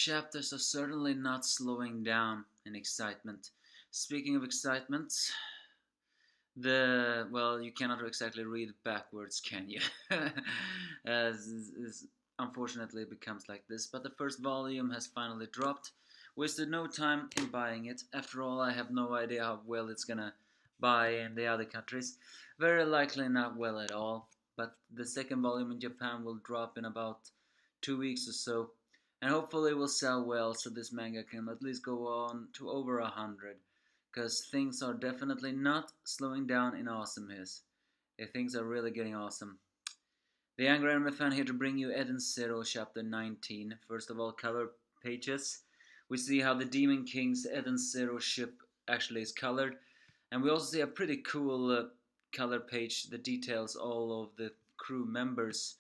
chapters are certainly not slowing down in excitement. Speaking of excitement, you cannot exactly read backwards, can you? As unfortunately it becomes like this. But the first volume has finally dropped. Wasted no time in buying it. After all, I have no idea how well it's gonna buy in the other countries. Very likely not well at all. But the second volume in Japan will drop in about 2 weeks or so, and hopefully it will sell well so this manga can at least go on to over 100, because things are definitely not slowing down in awesomeness. Things are really getting awesome. The Angry Anime Fan here to bring you Eden Zero chapter 19. First of all, cover pages. We see how the Demon King's Eden Zero ship actually is colored, and we also see a pretty cool color page that details all of the crew members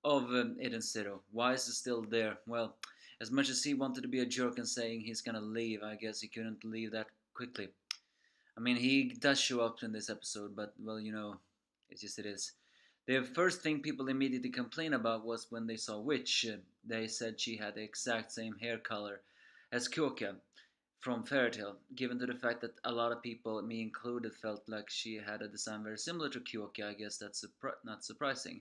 of Eden Zero. Why is he still there? Well, as much as he wanted to be a jerk and saying he's gonna leave, I guess he couldn't leave that quickly. I mean, he does show up in this episode, but, well, it's just it is. The first thing people immediately complained about was when they saw Witch. They said she had the exact same hair color as Kyoka from Fairytale, given to the fact that a lot of people, me included, felt like she had a design very similar to Kyoka. I guess that's not surprising.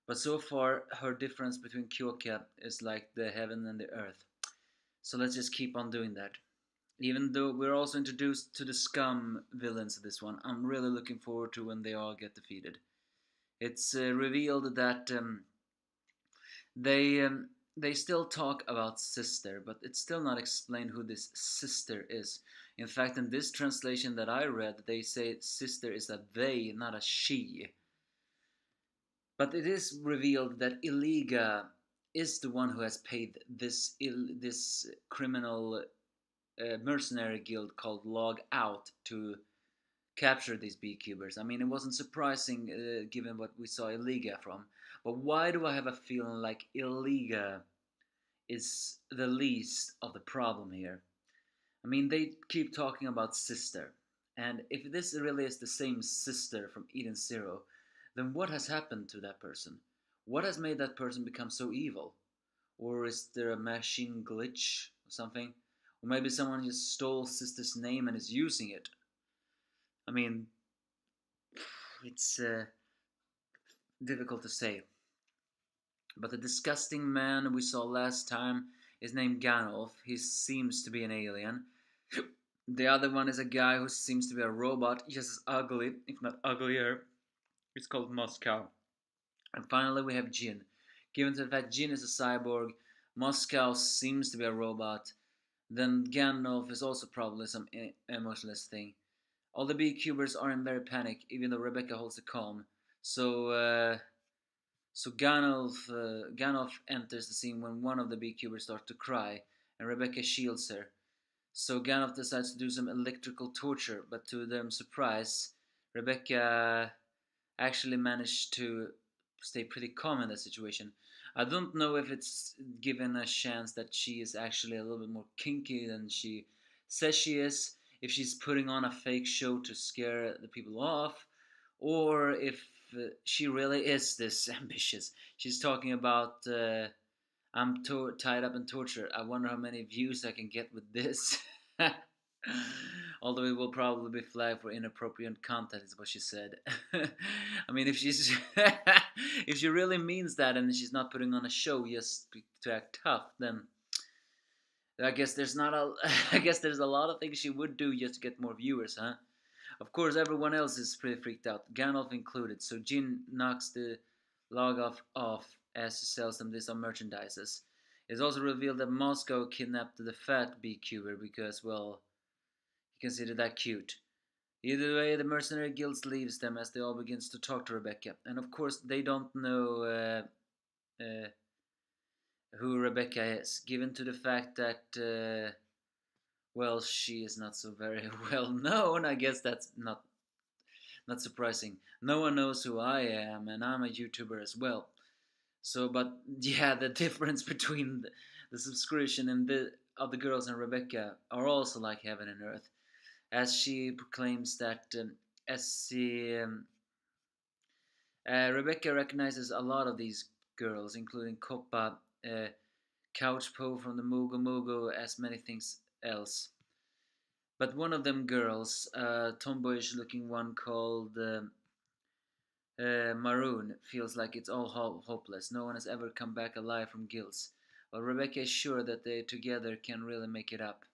But so far, her difference between Kyoka is like the heaven and the earth. So let's just keep on doing that. Even though we're also introduced to the scum villains of this one, I'm really looking forward to when they all get defeated. It's revealed that they they still talk about sister, but it's still not explained who this sister is. In fact, in this translation that I read, they say sister is a they, not a she. But it is revealed that Iliga is the one who has paid this criminal mercenary guild called Log Out to capture these beekeepers. I mean, it wasn't surprising given what we saw Iliga from. But why do I have a feeling like Iliga is the least of the problem here? I mean, they keep talking about sister. And if this really is the same sister from Eden Zero, then what has happened to that person? What has made that person become so evil? Or is there a machine glitch or something? Or maybe someone just stole sister's name and is using it. I mean, it's difficult to say. But the disgusting man we saw last time is named Ganolf. He seems to be an alien. The other one is a guy who seems to be a robot, just as ugly, if not uglier. It's called Moscow. And finally we have Jin. Given the fact Jin is a cyborg, Moscow seems to be a robot, then Gandalf is also probably some emotionless thing. All the beekeepers are in very panic, even though Rebecca holds the calm. So Gandalf enters the scene when one of the beekeepers starts to cry, and Rebecca shields her. So Gandalf decides to do some electrical torture, but to their surprise, Rebecca actually managed to stay pretty calm in that situation. I don't know if it's given a chance that she is actually a little bit more kinky than she says she is, if she's putting on a fake show to scare the people off, or if she really is this ambitious. She's talking about, I'm tied up in torture. I wonder how many views I can get with this. Although it will probably be flagged for inappropriate content, is what she said. I mean, if she's if she really means that and she's not putting on a show just to act tough, then I guess there's not a I guess there's a lot of things she would do just to get more viewers, huh? Of course, everyone else is pretty freaked out, Gandalf included. So Jin knocks the log off as he sells them this on merchandises. It's also revealed that Moscow kidnapped the fat beekeeper because, well, he considered that cute. Either way, the mercenary guild leaves them as they all begins to talk to Rebecca, and of course they don't know who Rebecca is, given to the fact that well, she is not so very well known. I guess that's not surprising. No one knows who I am, and I'm a YouTuber as well. So, but yeah, the difference between the subscription and the of the girls and Rebecca are also like heaven and earth, as she proclaims that as she Rebecca recognizes a lot of these girls, including Coppa, couch po from the Mugo Mugo, as many things else. But one of them girls, a tomboyish looking one called Maroon, feels like it's all hopeless. No one has ever come back alive from guilds. Well, Rebecca is sure that they together can really make it up.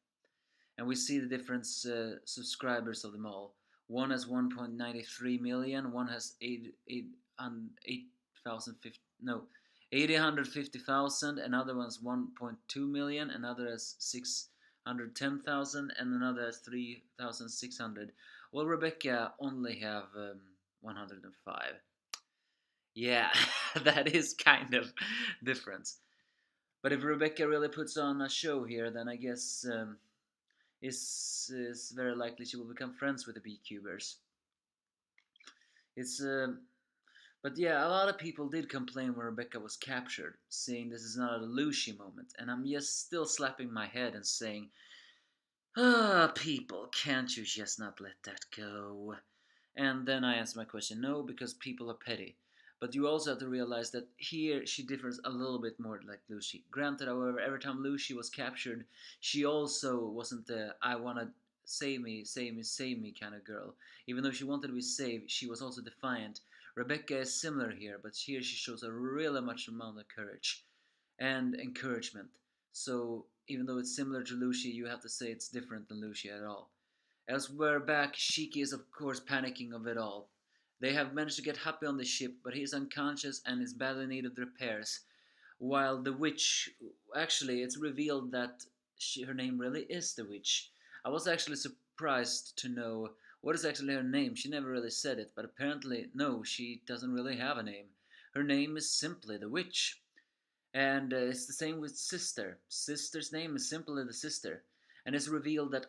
And we see the different subscribers of them all. One has 1.93 million, one has 8,050, no, 850,000, another one's 1.2 million, another has 610,000, and another has 3,600. Well, Rebecca only have 105. Yeah, that is kind of different. But if Rebecca really puts on a show here, then I guess is very likely she will become friends with the beekeepers. It's but yeah, a lot of people did complain when Rebecca was captured, saying this is not a Lucy moment, and I'm just still slapping my head and saying, ah, people, can't you just not let that go? And then I answer my question, no, because people are petty. But you also have to realize that here she differs a little bit more like Lucy. Granted, however, every time Lucy was captured, she also wasn't the I wanna save me, save me, save me kind of girl. Even though she wanted to be saved, she was also defiant. Rebecca is similar here, but here she shows a really much amount of courage and encouragement. So even though it's similar to Lucy, you have to say it's different than Lucy at all. Elsewhere back, Shiki is of course panicking of it all. They have managed to get Happy on the ship, but he is unconscious and is badly in need of repairs. While the witch, actually, it's revealed that her name really is the witch. I was actually surprised to know what is actually her name. She never really said it, but apparently, no, she doesn't really have a name. Her name is simply the witch. And it's the same with Sister. Sister's name is simply the Sister. And it's revealed that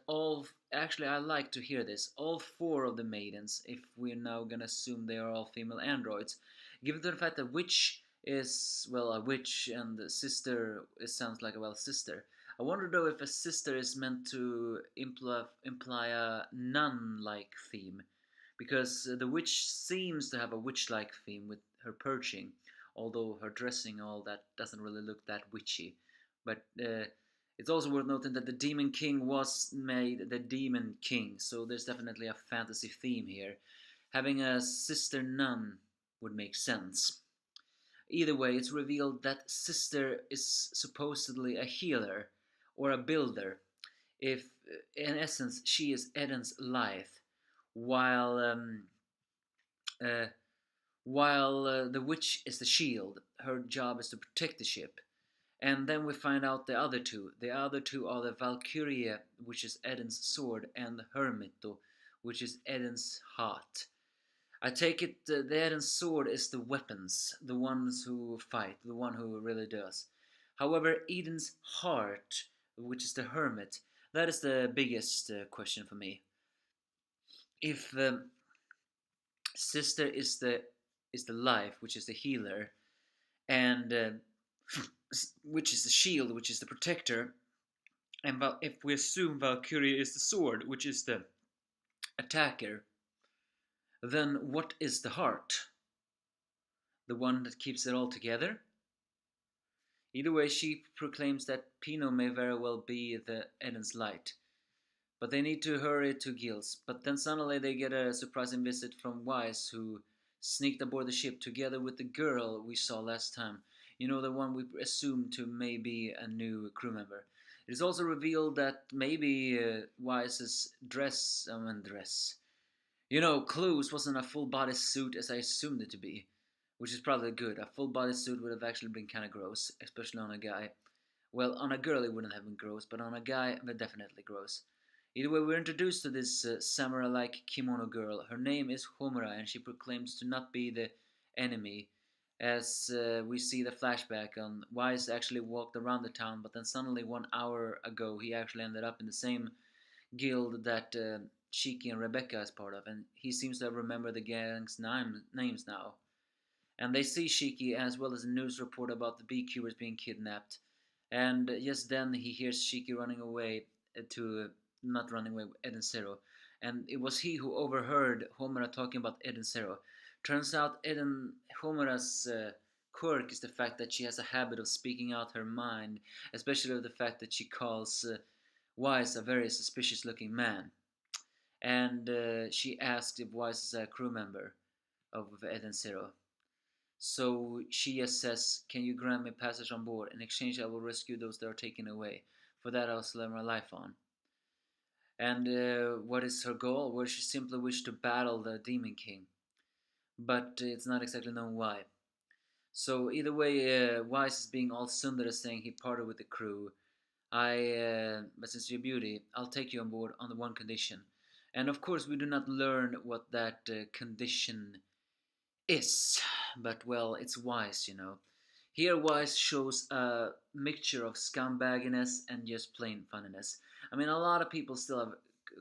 actually, I like to hear this, all four of the maidens, if we're now gonna assume they are all female androids, given the fact that Witch is, well, a witch, and the Sister, it sounds like a, well, sister. I wonder though if a sister is meant to imply a nun like theme, because the witch seems to have a witch like theme with her perching, although her dressing and all that doesn't really look that witchy. But it's also worth noting that the Demon King was made the Demon King, so there's definitely a fantasy theme here. Having a sister nun would make sense. Either way, it's revealed that Sister is supposedly a healer or a builder. If, in essence, she is Eden's life, while uh, the witch is the shield. Her job is to protect the ship. And then we find out the other two. The other two are the Valkyrie, which is Eden's sword, and the Hermito, which is Eden's heart. I take it the Eden's sword is the weapons, the ones who fight, the one who really does. However, Eden's heart, which is the hermit, that is the biggest question for me. If Sister is the life, which is the healer, and which is the shield, which is the protector, and if we assume Valkyrie is the sword, which is the attacker, then what is the heart? The one that keeps it all together? Either way, she proclaims that Pino may very well be the Eden's light. But they need to hurry to Gills. But then suddenly they get a surprising visit from Wise, who sneaked aboard the ship together with the girl we saw last time. You know, the one we assumed to may be a new crew member. It is also revealed that maybe Wise's dress. You know, Clues wasn't a full body suit as I assumed it to be, which is probably good. A full body suit would have actually been kind of gross, especially on a guy. Well, on a girl it wouldn't have been gross, but on a guy, definitely gross. Either way, we're introduced to this samurai-like kimono girl. Her name is Homura, and she proclaims to not be the enemy. As we see the flashback on Wise actually walked around the town, but then suddenly 1 hour ago he actually ended up in the same guild that Shiki and Rebecca is part of, and he seems to have remembered the gang's names now. And they see Shiki as well as a news report about the beekeepers being kidnapped. And just then he hears Shiki running away not running away with Eden Zero. And it was he who overheard Homura talking about Eden Zero. Turns out Eden Homura's quirk is the fact that she has a habit of speaking out her mind, especially the fact that she calls Wise a very suspicious looking man. And she asked if Wise is a crew member of Eden Zero. So she just says, "Can you grant me passage on board? In exchange, I will rescue those that are taken away. For that, I'll slay my life on." And what is her goal? Well, she simply wished to battle the Demon King, but it's not exactly known why. So either way, Wise is being all tsundere, saying he parted with the crew. But since you're beauty, I'll take you on board on the one condition. And of course, we do not learn what that condition is, but well, it's Wise, you know. Here, Wise shows a mixture of scumbagginess and just plain funniness. I mean, a lot of people still have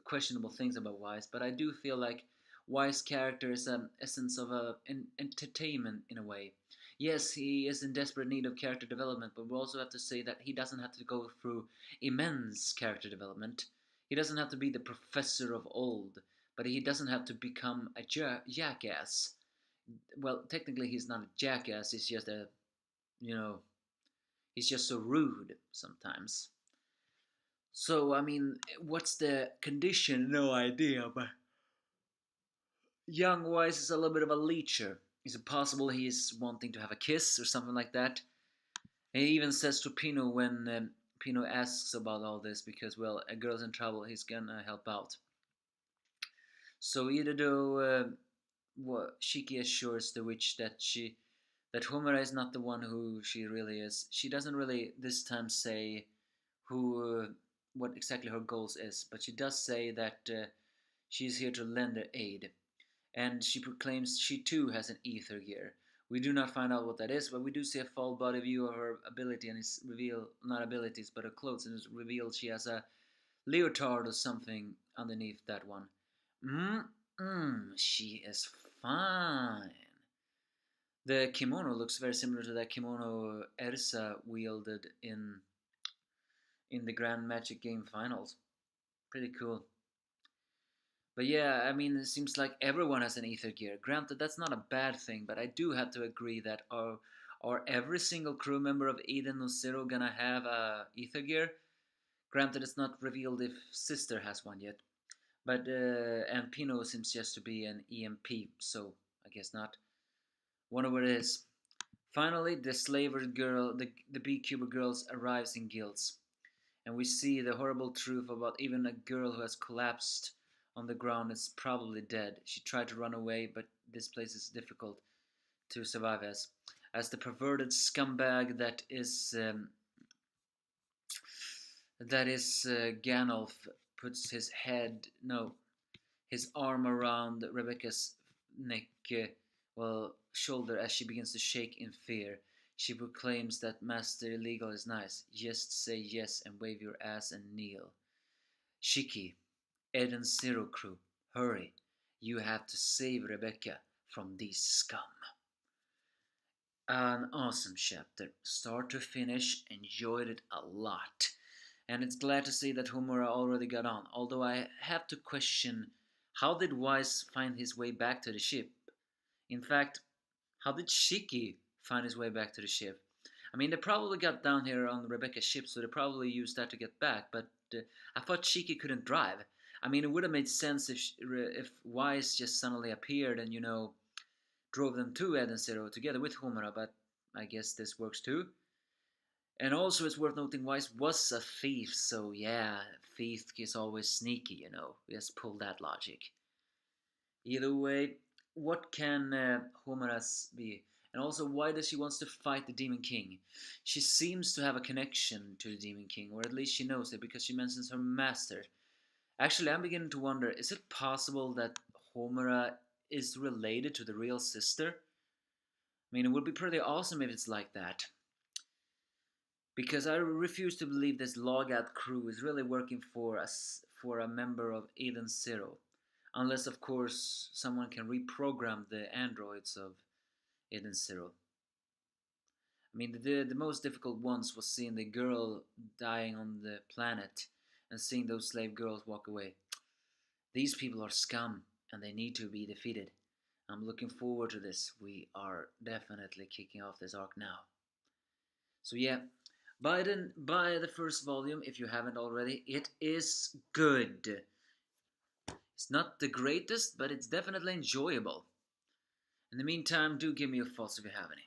questionable things about Wise, but I do feel like Wise' character is an essence of entertainment in a way. Yes, he is in desperate need of character development, but we also have to say that he doesn't have to go through immense character development. He doesn't have to be the professor of old, but he doesn't have to become a jackass. Well, technically, he's not a jackass. He's just a, you know, he's just so rude sometimes. So, I mean, what's the condition? No idea, but young Wise is a little bit of a leecher. Is it possible he's wanting to have a kiss or something like that? And he even says to Pino when Pino asks about all this because, well, a girl's in trouble, he's gonna help out. So either though Shiki assures the witch that Homura is not the one who she really is. She doesn't really this time say who what exactly her goals is, but she does say that she's here to lend her aid, and she proclaims she too has an ether gear. We do not find out what that is, but we do see a full body view of her ability, and it's revealed not abilities but her clothes, and it's revealed she has a leotard or something underneath that one. She is fine. The kimono looks very similar to that kimono Ersa wielded in the Grand Magic Game finals. Pretty cool. But yeah, I mean, it seems like everyone has an ether gear. Granted, that's not a bad thing, but I do have to agree that are every single crew member of Eden no Zero gonna have a ether gear? Granted, it's not revealed if Sister has one yet, but and Pino seems just to be an EMP, so I guess not. Wonder what it is. Finally, the slaver girl, the beekeeper girls arrives in guilds, and we see the horrible truth about even a girl who has collapsed on the ground is probably dead. She tried to run away, but this place is difficult to survive as the perverted scumbag that is Ganolf puts his head no his arm around Rebecca's neck, shoulder as she begins to shake in fear. She proclaims that Master Illegal is nice. Just say yes and wave your ass and kneel. Shiki, Ed and Zero crew, hurry. You have to save Rebecca from these scum. An awesome chapter. Start to finish, enjoyed it a lot. And it's glad to see that Homura already got on, although I have to question how did Wise find his way back to the ship? In fact, how did Shiki find his way back to the ship? I mean, they probably got down here on Rebecca's ship, so they probably used that to get back, but I thought Shiki couldn't drive. I mean, it would have made sense if Wise just suddenly appeared and, drove them to Eden Zero together with Homura, but I guess this works too. And also, it's worth noting Wise was a thief, so yeah, thief is always sneaky, Just pull that logic. Either way, what can Homeras be? And also, why does she wants to fight the Demon King? She seems to have a connection to the Demon King, or at least she knows it because she mentions her master. Actually, I'm beginning to wonder, is it possible that Homura is related to the real sister? I mean, it would be pretty awesome if it's like that. Because I refuse to believe this logout crew is really working for us for a member of Eden Zero. Unless, of course, someone can reprogram the androids of Eden Zero. I mean, the most difficult ones was seeing the girl dying on the planet and seeing those slave girls walk away. These people are scum and they need to be defeated. I'm looking forward to this. We are definitely kicking off this arc now. So yeah, buy the first volume if you haven't already. It is good. It's not the greatest, but it's definitely enjoyable. In the meantime, do give me a false if you have any.